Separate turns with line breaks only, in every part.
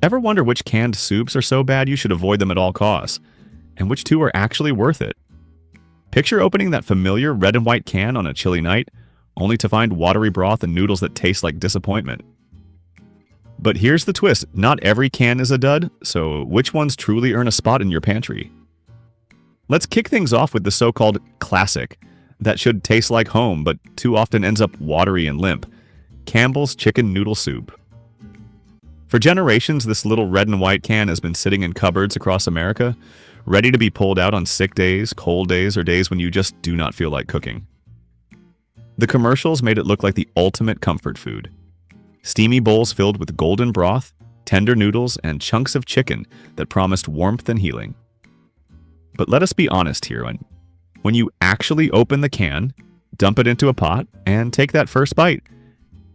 Ever wonder which canned soups are so bad you should avoid them at all costs, and which two are actually worth it? Picture opening that familiar red and white can on a chilly night, only to find watery broth and noodles that taste like disappointment. But here's the twist, not every can is a dud, so which ones truly earn a spot in your pantry? Let's kick things off with the so-called classic, that should taste like home but too often ends up watery and limp, Campbell's chicken noodle soup. For generations, this little red and white can has been sitting in cupboards across America, ready to be pulled out on sick days, cold days, or days when you just do not feel like cooking. The commercials made it look like the ultimate comfort food. Steamy bowls filled with golden broth, tender noodles, and chunks of chicken that promised warmth and healing. But let us be honest here. When you actually open the can, dump it into a pot, and take that first bite,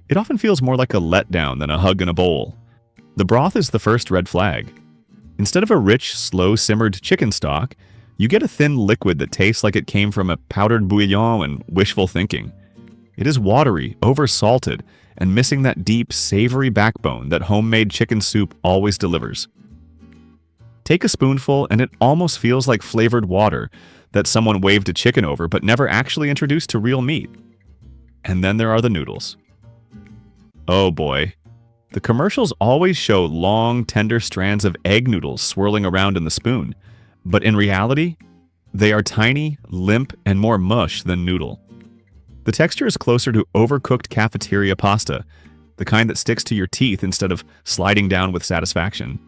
it often feels more like a letdown than a hug in a bowl. The broth is the first red flag. Instead of a rich, slow-simmered chicken stock, you get a thin liquid that tastes like it came from a powdered bouillon and wishful thinking. It is watery, over-salted, and missing that deep, savory backbone that homemade chicken soup always delivers. Take a spoonful and it almost feels like flavored water that someone waved a chicken over but never actually introduced to real meat. And then there are the noodles. Oh boy. The commercials always show long, tender strands of egg noodles swirling around in the spoon, but in reality, they are tiny, limp, and more mush than noodle. The texture is closer to overcooked cafeteria pasta, the kind that sticks to your teeth instead of sliding down with satisfaction.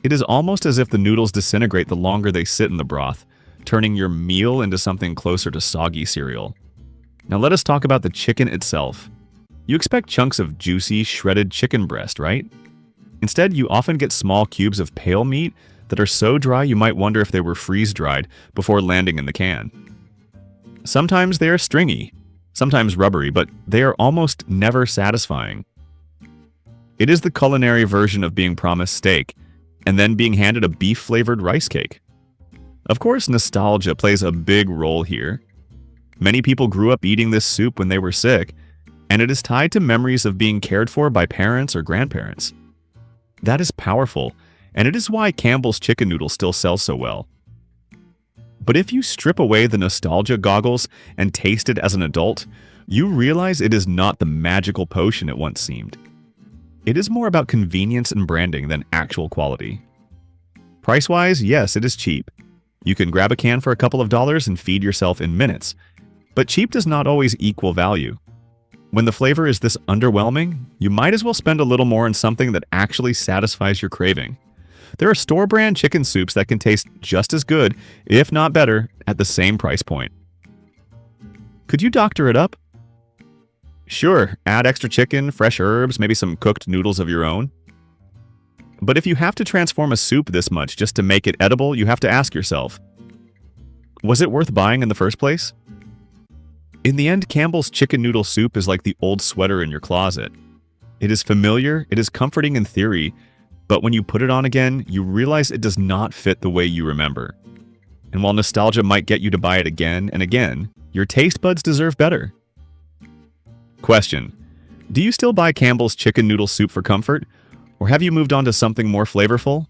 It is almost as if the noodles disintegrate the longer they sit in the broth, turning your meal into something closer to soggy cereal. Now let us talk about the chicken itself. You expect chunks of juicy, shredded chicken breast, right? Instead, you often get small cubes of pale meat that are so dry you might wonder if they were freeze-dried before landing in the can. Sometimes they are stringy, sometimes rubbery, but they are almost never satisfying. It is the culinary version of being promised steak, and then being handed a beef-flavored rice cake. Of course, nostalgia plays a big role here. Many people grew up eating this soup when they were sick, and it is tied to memories of being cared for by parents or grandparents. That is powerful, and it is why Campbell's chicken noodle still sells so well. But if you strip away the nostalgia goggles and taste it as an adult, you realize it is not the magical potion it once seemed. It is more about convenience and branding than actual quality. Price-wise, yes, it is cheap. You can grab a can for a couple of dollars and feed yourself in minutes. But cheap does not always equal value. When the flavor is this underwhelming, you might as well spend a little more on something that actually satisfies your craving. There are store-brand chicken soups that can taste just as good, if not better, at the same price point. Could you doctor it up? Sure, add extra chicken, fresh herbs, maybe some cooked noodles of your own. But if you have to transform a soup this much just to make it edible, you have to ask yourself, was it worth buying in the first place? In the end, Campbell's chicken noodle soup is like the old sweater in your closet. It is familiar, it is comforting in theory, but when you put it on again, you realize it does not fit the way you remember. And while nostalgia might get you to buy it again and again, your taste buds deserve better. Question: do you still buy Campbell's chicken noodle soup for comfort, or have you moved on to something more flavorful?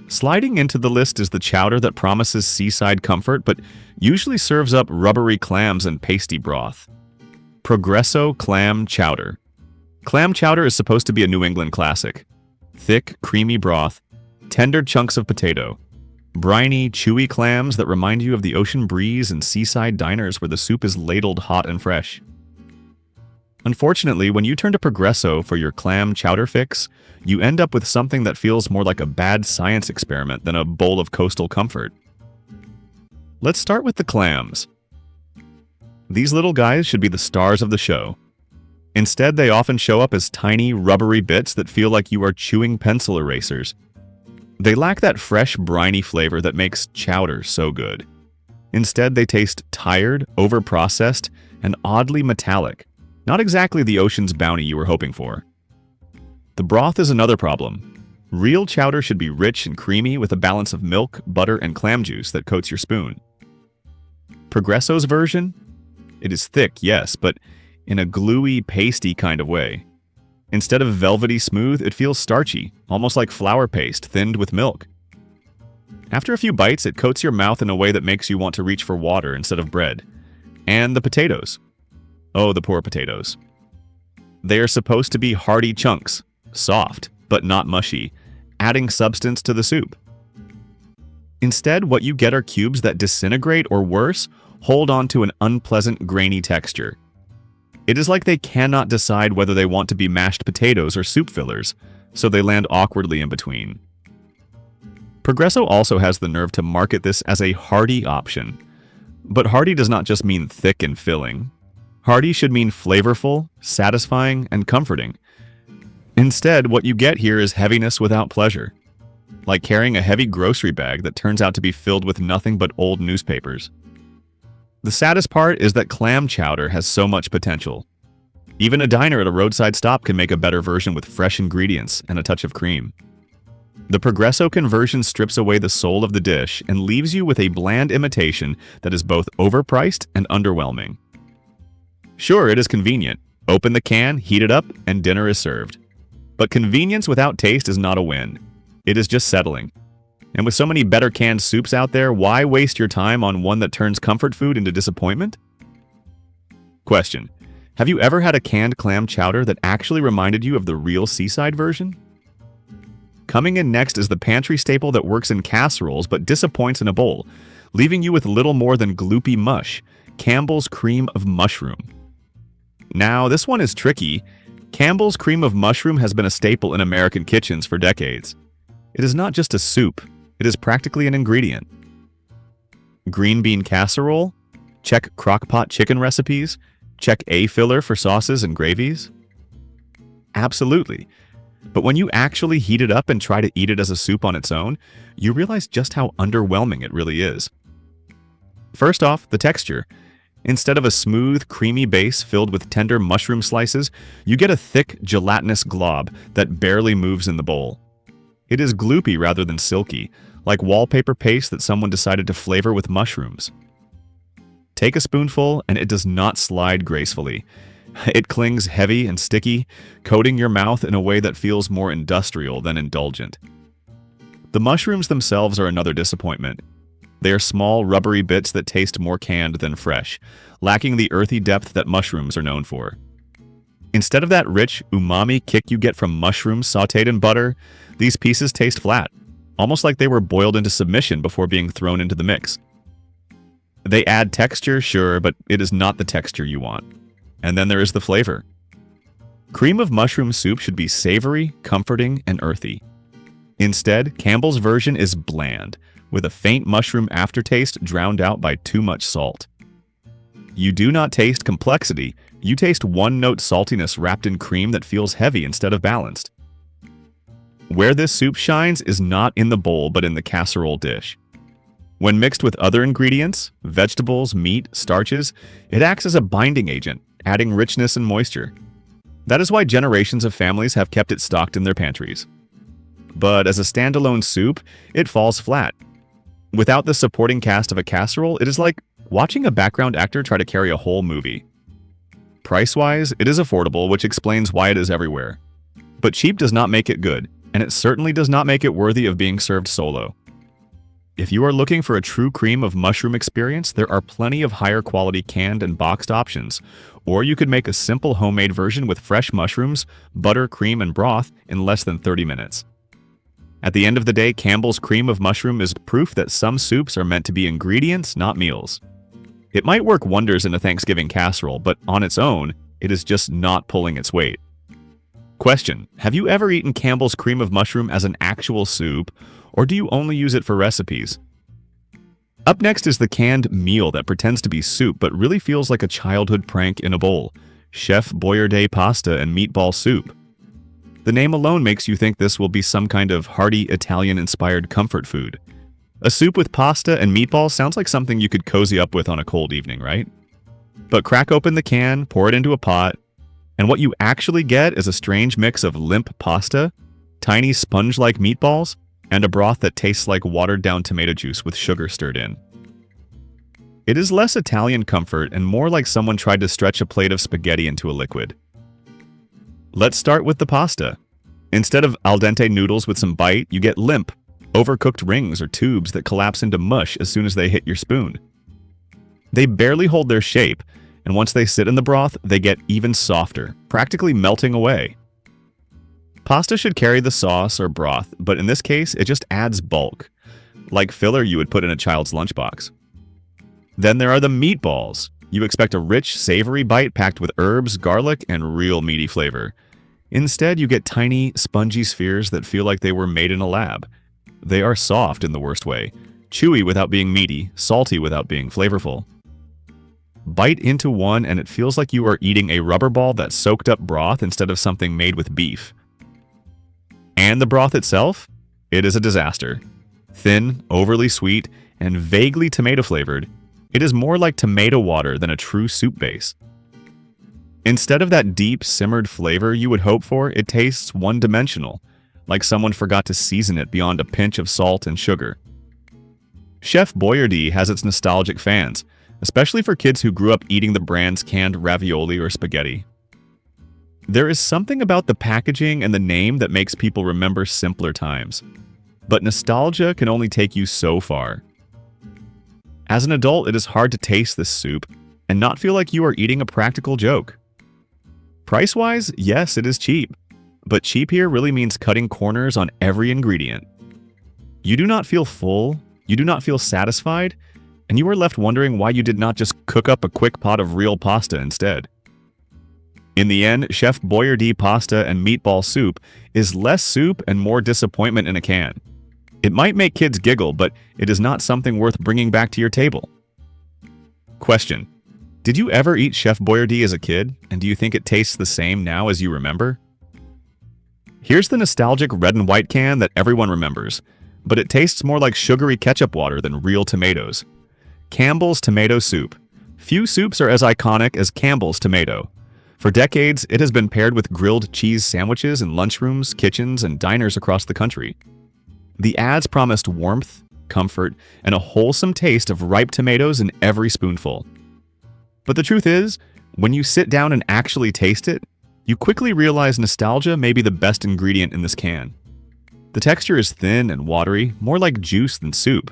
Sliding into the list is the chowder that promises seaside comfort, but usually serves up rubbery clams and pasty broth. Progresso Clam Chowder. Clam chowder is supposed to be a New England classic. Thick, creamy broth, tender chunks of potato, briny, chewy clams that remind you of the ocean breeze and seaside diners where the soup is ladled hot and fresh. Unfortunately, when you turn to Progresso for your clam chowder fix, you end up with something that feels more like a bad science experiment than a bowl of coastal comfort. Let's start with the clams. These little guys should be the stars of the show. Instead, they often show up as tiny, rubbery bits that feel like you are chewing pencil erasers. They lack that fresh, briny flavor that makes chowder so good. Instead, they taste tired, overprocessed, and oddly metallic. Not exactly the ocean's bounty you were hoping for. The broth is another problem. Real chowder should be rich and creamy with a balance of milk, butter, and clam juice that coats your spoon. Progresso's version? It is thick, yes, but in a gluey, pasty kind of way. Instead of velvety smooth, it feels starchy, almost like flour paste thinned with milk. After a few bites, it coats your mouth in a way that makes you want to reach for water instead of bread. And the potatoes. Oh, the poor potatoes. They are supposed to be hearty chunks, soft, but not mushy, adding substance to the soup. Instead, what you get are cubes that disintegrate or worse, hold on to an unpleasant grainy texture. It is like they cannot decide whether they want to be mashed potatoes or soup fillers, so they land awkwardly in between. Progresso also has the nerve to market this as a hearty option. But hearty does not just mean thick and filling. Hearty should mean flavorful, satisfying, and comforting. Instead, what you get here is heaviness without pleasure, like carrying a heavy grocery bag that turns out to be filled with nothing but old newspapers. The saddest part is that clam chowder has so much potential. Even a diner at a roadside stop can make a better version with fresh ingredients and a touch of cream. The Progresso conversion strips away the soul of the dish and leaves you with a bland imitation that is both overpriced and underwhelming. Sure, it is convenient. Open the can, heat it up, and dinner is served. But convenience without taste is not a win. It is just settling. And with so many better canned soups out there, why waste your time on one that turns comfort food into disappointment? Question: have you ever had a canned clam chowder that actually reminded you of the real seaside version? Coming in next is the pantry staple that works in casseroles but disappoints in a bowl, leaving you with little more than gloopy mush, Campbell's cream of mushroom. Now, this one is tricky. Campbell's cream of mushroom has been a staple in American kitchens for decades. It is not just a soup, it is practically an ingredient. Green bean casserole? Check crock-pot chicken recipes? Check A filler for sauces and gravies? Absolutely. But when you actually heat it up and try to eat it as a soup on its own, you realize just how underwhelming it really is. First off, the texture. Instead of a smooth, creamy base filled with tender mushroom slices, you get a thick, gelatinous glob that barely moves in the bowl. It is gloopy rather than silky, like wallpaper paste that someone decided to flavor with mushrooms. Take a spoonful and it does not slide gracefully. It clings heavy and sticky, coating your mouth in a way that feels more industrial than indulgent. The mushrooms themselves are another disappointment. They are small, rubbery bits that taste more canned than fresh, lacking the earthy depth that mushrooms are known for. Instead of that rich, umami kick you get from mushrooms sautéed in butter, these pieces taste flat, almost like they were boiled into submission before being thrown into the mix. They add texture, sure, but it is not the texture you want. And then there is the flavor. Cream of mushroom soup should be savory, comforting, and earthy. Instead, Campbell's version is bland, with a faint mushroom aftertaste drowned out by too much salt. You do not taste complexity, you taste one-note saltiness wrapped in cream that feels heavy instead of balanced. Where this soup shines is not in the bowl but in the casserole dish. When mixed with other ingredients, vegetables, meat, starches, it acts as a binding agent, adding richness and moisture. That is why generations of families have kept it stocked in their pantries. But as a standalone soup, it falls flat. Without the supporting cast of a casserole, it is like watching a background actor try to carry a whole movie. Price-wise, it is affordable, which explains why it is everywhere. But cheap does not make it good, and it certainly does not make it worthy of being served solo. If you are looking for a true cream of mushroom experience, there are plenty of higher quality canned and boxed options, or you could make a simple homemade version with fresh mushrooms, butter, cream, and broth in less than 30 minutes. At the end of the day, Campbell's cream of mushroom is proof that some soups are meant to be ingredients, not meals. It might work wonders in a Thanksgiving casserole, but on its own, it is just not pulling its weight. Question: have you ever eaten Campbell's cream of mushroom as an actual soup, or do you only use it for recipes? Up next is the canned meal that pretends to be soup but really feels like a childhood prank in a bowl: Chef Boyardee pasta and meatball soup. The name alone makes you think this will be some kind of hearty Italian-inspired comfort food. A soup with pasta and meatballs sounds like something you could cozy up with on a cold evening, right? But crack open the can, pour it into a pot, and what you actually get is a strange mix of limp pasta, tiny sponge-like meatballs, and a broth that tastes like watered-down tomato juice with sugar stirred in. It is less Italian comfort and more like someone tried to stretch a plate of spaghetti into a liquid. Let's start with the pasta. Instead of al dente noodles with some bite, you get limp, overcooked rings or tubes that collapse into mush as soon as they hit your spoon. They barely hold their shape, and once they sit in the broth, they get even softer, practically melting away. Pasta should carry the sauce or broth, but in this case, it just adds bulk, like filler you would put in a child's lunchbox. Then there are the meatballs. You expect a rich, savory bite packed with herbs, garlic, and real meaty flavor. Instead, you get tiny, spongy spheres that feel like they were made in a lab. They are soft in the worst way, chewy without being meaty, salty without being flavorful. Bite into one and it feels like you are eating a rubber ball that soaked up broth instead of something made with beef. And the broth itself? It is a disaster. Thin, overly sweet, and vaguely tomato flavored, it is more like tomato water than a true soup base. Instead of that deep, simmered flavor you would hope for, it tastes one-dimensional, like someone forgot to season it beyond a pinch of salt and sugar. Chef Boyardee has its nostalgic fans, especially for kids who grew up eating the brand's canned ravioli or spaghetti. There is something about the packaging and the name that makes people remember simpler times. But nostalgia can only take you so far. As an adult, it is hard to taste this soup and not feel like you are eating a practical joke. Price-wise, yes, it is cheap. But cheap here really means cutting corners on every ingredient. You do not feel full, you do not feel satisfied, and you are left wondering why you did not just cook up a quick pot of real pasta instead. In the end, Chef Boyardee pasta and meatball soup is less soup and more disappointment in a can. It might make kids giggle, but it is not something worth bringing back to your table. Question: did you ever eat Chef Boyardee as a kid, and do you think it tastes the same now as you remember? Here's the nostalgic red and white can that everyone remembers, but it tastes more like sugary ketchup water than real tomatoes. Campbell's Tomato Soup. Few soups are as iconic as Campbell's Tomato. For decades, it has been paired with grilled cheese sandwiches in lunchrooms, kitchens, and diners across the country. The ads promised warmth, comfort, and a wholesome taste of ripe tomatoes in every spoonful. But the truth is, when you sit down and actually taste it, you quickly realize nostalgia may be the best ingredient in this can. The texture is thin and watery, more like juice than soup.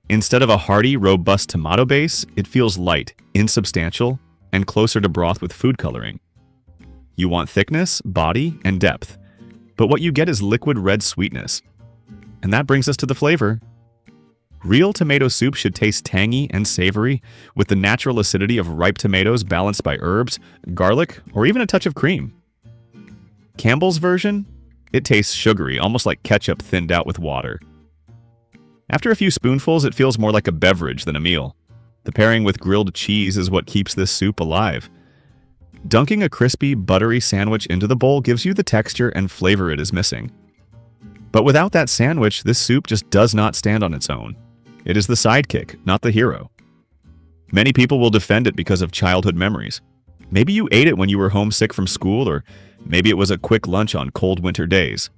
Instead of a hearty, robust tomato base, it feels light, insubstantial, and closer to broth with food coloring. You want thickness, body, and depth, but what you get is liquid red sweetness. And that brings us to the flavor. Real tomato soup should taste tangy and savory, with the natural acidity of ripe tomatoes balanced by herbs, garlic, or even a touch of cream. Campbell's version? It tastes sugary, almost like ketchup thinned out with water. After a few spoonfuls, it feels more like a beverage than a meal. The pairing with grilled cheese is what keeps this soup alive. Dunking a crispy, buttery sandwich into the bowl gives you the texture and flavor it is missing. But without that sandwich, this soup just does not stand on its own. It is the sidekick, not the hero. Many people will defend it because of childhood memories. Maybe you ate it when you were homesick from school, or maybe it was a quick lunch on cold winter days.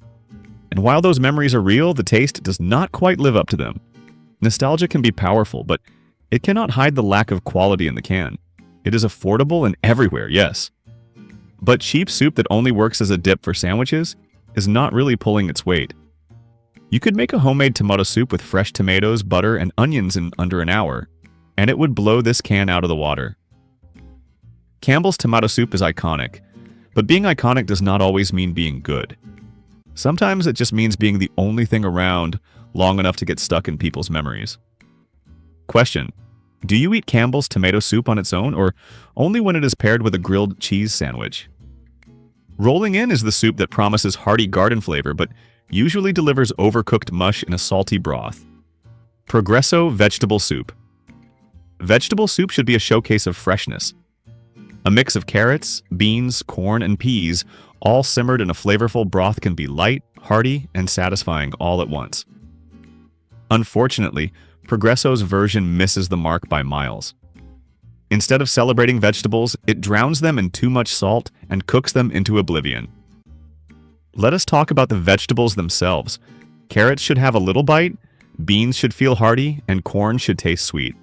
And while those memories are real, the taste does not quite live up to them. Nostalgia can be powerful, but it cannot hide the lack of quality in the can. It is affordable and everywhere, yes. But cheap soup that only works as a dip for sandwiches is not really pulling its weight. You could make a homemade tomato soup with fresh tomatoes, butter, and onions in under an hour, and it would blow this can out of the water. Campbell's tomato soup is iconic, but being iconic does not always mean being good. Sometimes it just means being the only thing around long enough to get stuck in people's memories. Question: do you eat Campbell's tomato soup on its own, or only when it is paired with a grilled cheese sandwich? Rolling in is the soup that promises hearty garden flavor, but usually delivers overcooked mush in a salty broth. Progresso Vegetable Soup. Vegetable soup should be a showcase of freshness. A mix of carrots, beans, corn, and peas, all simmered in a flavorful broth, can be light, hearty, and satisfying all at once. Unfortunately, Progresso's version misses the mark by miles. Instead of celebrating vegetables, it drowns them in too much salt and cooks them into oblivion. Let us talk about the vegetables themselves. Carrots should have a little bite, beans should feel hearty, and corn should taste sweet.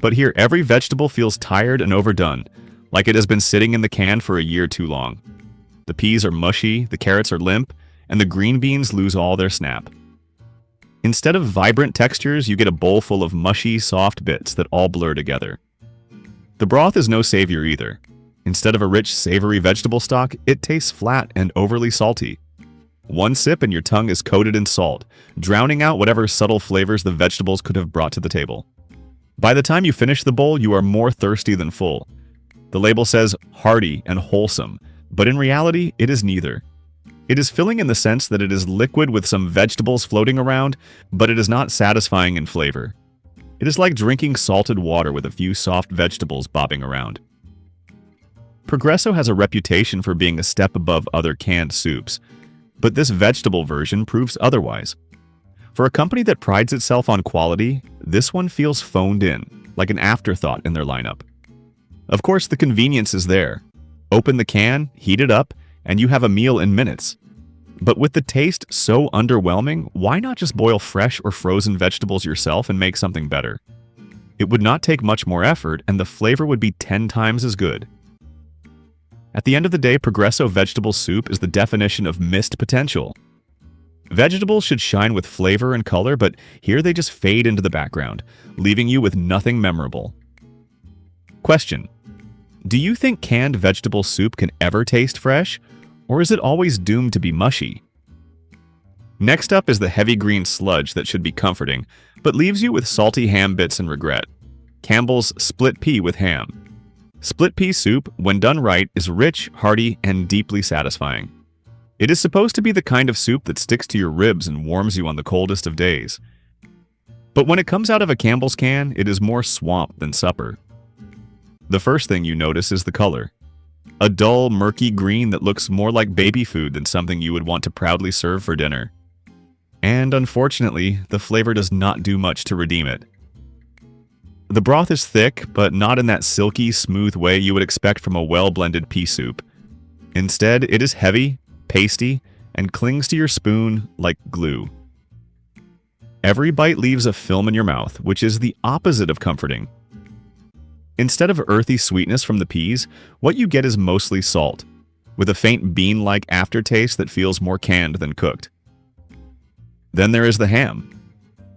But here, every vegetable feels tired and overdone, like it has been sitting in the can for a year too long. The peas are mushy, the carrots are limp, and the green beans lose all their snap. Instead of vibrant textures, you get a bowl full of mushy, soft bits that all blur together. The broth is no savior either. Instead of a rich, savory vegetable stock, it tastes flat and overly salty. One sip and your tongue is coated in salt, drowning out whatever subtle flavors the vegetables could have brought to the table. By the time you finish the bowl, you are more thirsty than full. The label says hearty and wholesome, but in reality, it is neither. It is filling in the sense that it is liquid with some vegetables floating around, but it is not satisfying in flavor. It is like drinking salted water with a few soft vegetables bobbing around. Progresso has a reputation for being a step above other canned soups, but this vegetable version proves otherwise. For a company that prides itself on quality, this one feels phoned in, like an afterthought in their lineup. Of course, the convenience is there. Open the can, heat it up, and you have a meal in minutes. But with the taste so underwhelming, why not just boil fresh or frozen vegetables yourself and make something better? It would not take much more effort, and the flavor would be 10 times as good. At the end of the day, Progresso vegetable soup is the definition of missed potential. Vegetables should shine with flavor and color, but here they just fade into the background, leaving you with nothing memorable. Question: do you think canned vegetable soup can ever taste fresh, or is it always doomed to be mushy? Next up is the heavy green sludge that should be comforting, but leaves you with salty ham bits and regret. Campbell's split pea with ham. Split pea soup, when done right, is rich, hearty, and deeply satisfying. It is supposed to be the kind of soup that sticks to your ribs and warms you on the coldest of days. But when it comes out of a Campbell's can, it is more swamp than supper. The first thing you notice is the color. A dull, murky green that looks more like baby food than something you would want to proudly serve for dinner. And unfortunately, the flavor does not do much to redeem it. The broth is thick, but not in that silky, smooth way you would expect from a well-blended pea soup. Instead, it is heavy, pasty, and clings to your spoon like glue. Every bite leaves a film in your mouth, which is the opposite of comforting. Instead of earthy sweetness from the peas, what you get is mostly salt, with a faint bean-like aftertaste that feels more canned than cooked. Then there is the ham.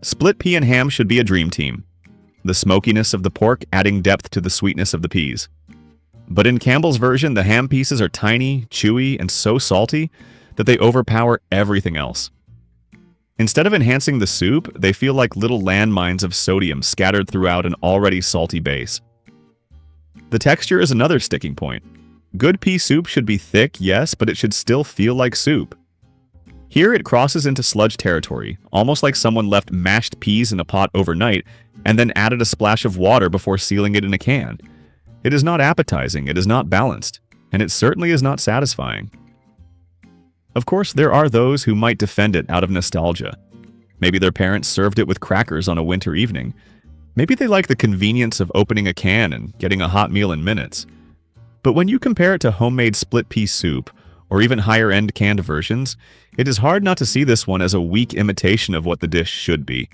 Split pea and ham should be a dream team. The smokiness of the pork adding depth to the sweetness of the peas. But in Campbell's version, the ham pieces are tiny, chewy, and so salty that they overpower everything else. Instead of enhancing the soup, they feel like little landmines of sodium scattered throughout an already salty base. The texture is another sticking point. Good pea soup should be thick, yes, but it should still feel like soup. Here it crosses into sludge territory, almost like someone left mashed peas in a pot overnight and then added a splash of water before sealing it in a can. It is not appetizing, it is not balanced, and it certainly is not satisfying. Of course, there are those who might defend it out of nostalgia. Maybe their parents served it with crackers on a winter evening. Maybe they like the convenience of opening a can and getting a hot meal in minutes. But when you compare it to homemade split pea soup, or even higher-end canned versions, it is hard not to see this one as a weak imitation of what the dish should be.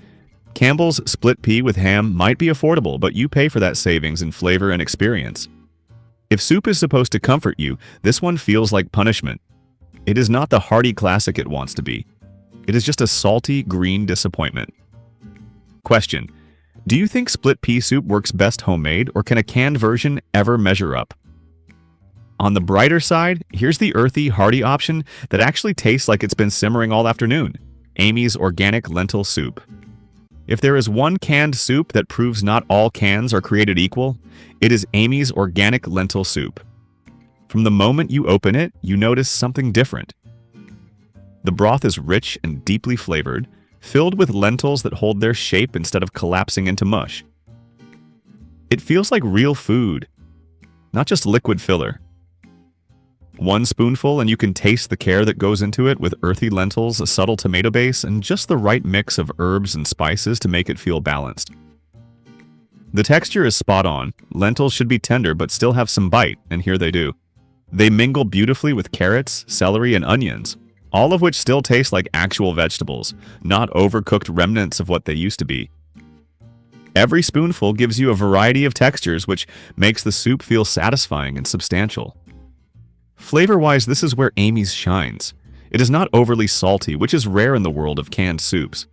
Campbell's split pea with ham might be affordable, but you pay for that savings in flavor and experience. If soup is supposed to comfort you, this one feels like punishment. It is not the hearty classic it wants to be. It is just a salty, green disappointment. Question: do you think split pea soup works best homemade, or can a canned version ever measure up? On the brighter side, here's the earthy, hearty option that actually tastes like it's been simmering all afternoon: Amy's Organic Lentil Soup. If there is one canned soup that proves not all cans are created equal, it is Amy's Organic Lentil Soup. From the moment you open it, you notice something different. The broth is rich and deeply flavored, filled with lentils that hold their shape instead of collapsing into mush. It feels like real food, not just liquid filler. One spoonful and you can taste the care that goes into it, with earthy lentils, a subtle tomato base, and just the right mix of herbs and spices to make it feel balanced. The texture is spot on. Lentils should be tender but still have some bite, and here they do. They mingle beautifully with carrots, celery, and onions, all of which still taste like actual vegetables, not overcooked remnants of what they used to be. Every spoonful gives you a variety of textures, which makes the soup feel satisfying and substantial. Flavor-wise, this is where Amy's shines. It is not overly salty, which is rare in the world of canned soups.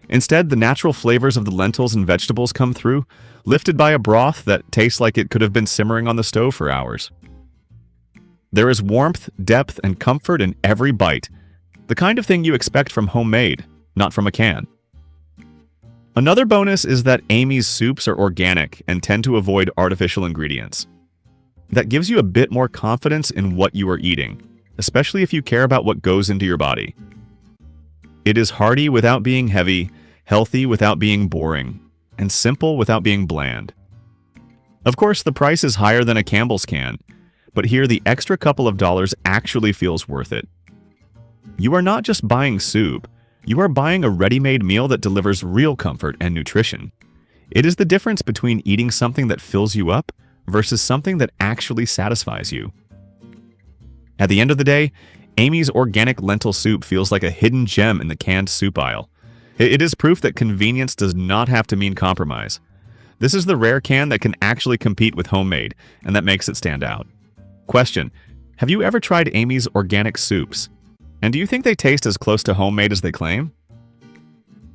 Instead, the natural flavors of the lentils and vegetables come through, lifted by a broth that tastes like it could have been simmering on the stove for hours. There is warmth, depth, and comfort in every bite, the kind of thing you expect from homemade, not from a can. Another bonus is that Amy's soups are organic and tend to avoid artificial ingredients. That gives you a bit more confidence in what you are eating, especially if you care about what goes into your body. It is hearty without being heavy, healthy without being boring, and simple without being bland. Of course, the price is higher than a Campbell's can, but here the extra couple of dollars actually feels worth it. You are not just buying soup, you are buying a ready-made meal that delivers real comfort and nutrition. It is the difference between eating something that fills you up versus something that actually satisfies you. At the end of the day, Amy's organic lentil soup feels like a hidden gem in the canned soup aisle. It is proof that convenience does not have to mean compromise. This is the rare can that can actually compete with homemade, and that makes it stand out. Question: have you ever tried Amy's organic soups? And do you think they taste as close to homemade as they claim?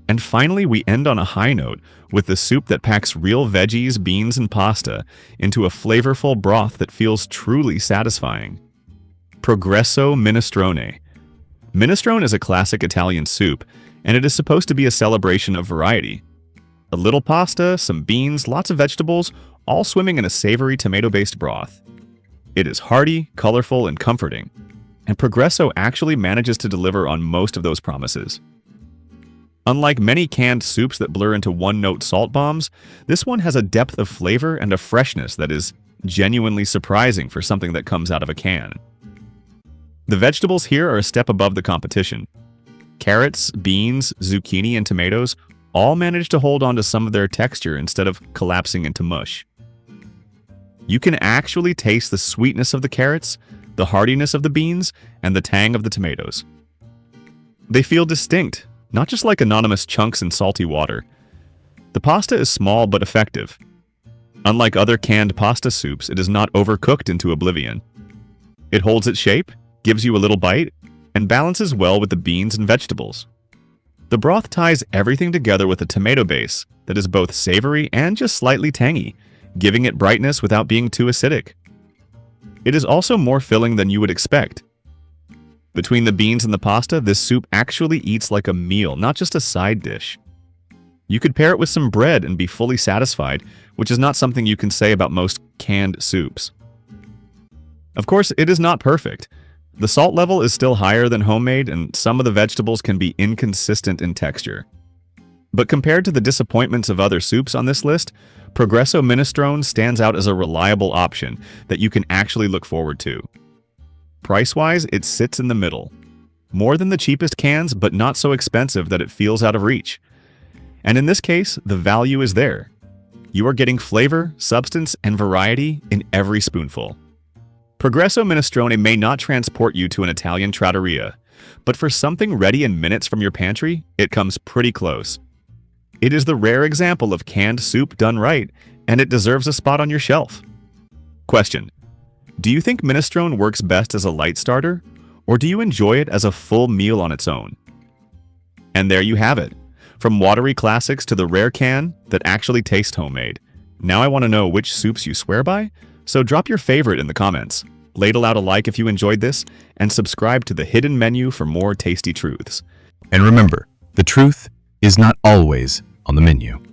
And finally, we end on a high note with the soup that packs real veggies, beans, and pasta into a flavorful broth that feels truly satisfying. Progresso Minestrone. Minestrone is a classic Italian soup, and it is supposed to be a celebration of variety. A little pasta, some beans, lots of vegetables, all swimming in a savory tomato-based broth. It is hearty, colorful, and comforting, and Progresso actually manages to deliver on most of those promises. Unlike many canned soups that blur into one-note salt bombs, this one has a depth of flavor and a freshness that is genuinely surprising for something that comes out of a can. The vegetables here are a step above the competition. Carrots, beans, zucchini, and tomatoes all manage to hold on to some of their texture instead of collapsing into mush. You can actually taste the sweetness of the carrots, the heartiness of the beans, and the tang of the tomatoes. They feel distinct, not just like anonymous chunks in salty water. The pasta is small but effective. Unlike other canned pasta soups, it is not overcooked into oblivion. It holds its shape, gives you a little bite, and balances well with the beans and vegetables. The broth ties everything together with a tomato base that is both savory and just slightly tangy, giving it brightness without being too acidic. It is also more filling than you would expect. Between the beans and the pasta, this soup actually eats like a meal, not just a side dish. You could pair it with some bread and be fully satisfied, which is not something you can say about most canned soups. Of course, it is not perfect. The salt level is still higher than homemade, and some of the vegetables can be inconsistent in texture. But compared to the disappointments of other soups on this list, Progresso Minestrone stands out as a reliable option that you can actually look forward to. Price-wise, it sits in the middle. More than the cheapest cans, but not so expensive that it feels out of reach. And in this case, the value is there. You are getting flavor, substance, and variety in every spoonful. Progresso Minestrone may not transport you to an Italian trattoria, but for something ready in minutes from your pantry, it comes pretty close. It is the rare example of canned soup done right, and it deserves a spot on your shelf. Question: do you think minestrone works best as a light starter, or do you enjoy it as a full meal on its own? And there you have it. From watery classics to the rare can that actually taste homemade. Now I want to know which soups you swear by, so drop your favorite in the comments. Ladle out a like if you enjoyed this, and subscribe to the hidden menu for more tasty truths.
And remember, the truth is not always on the menu.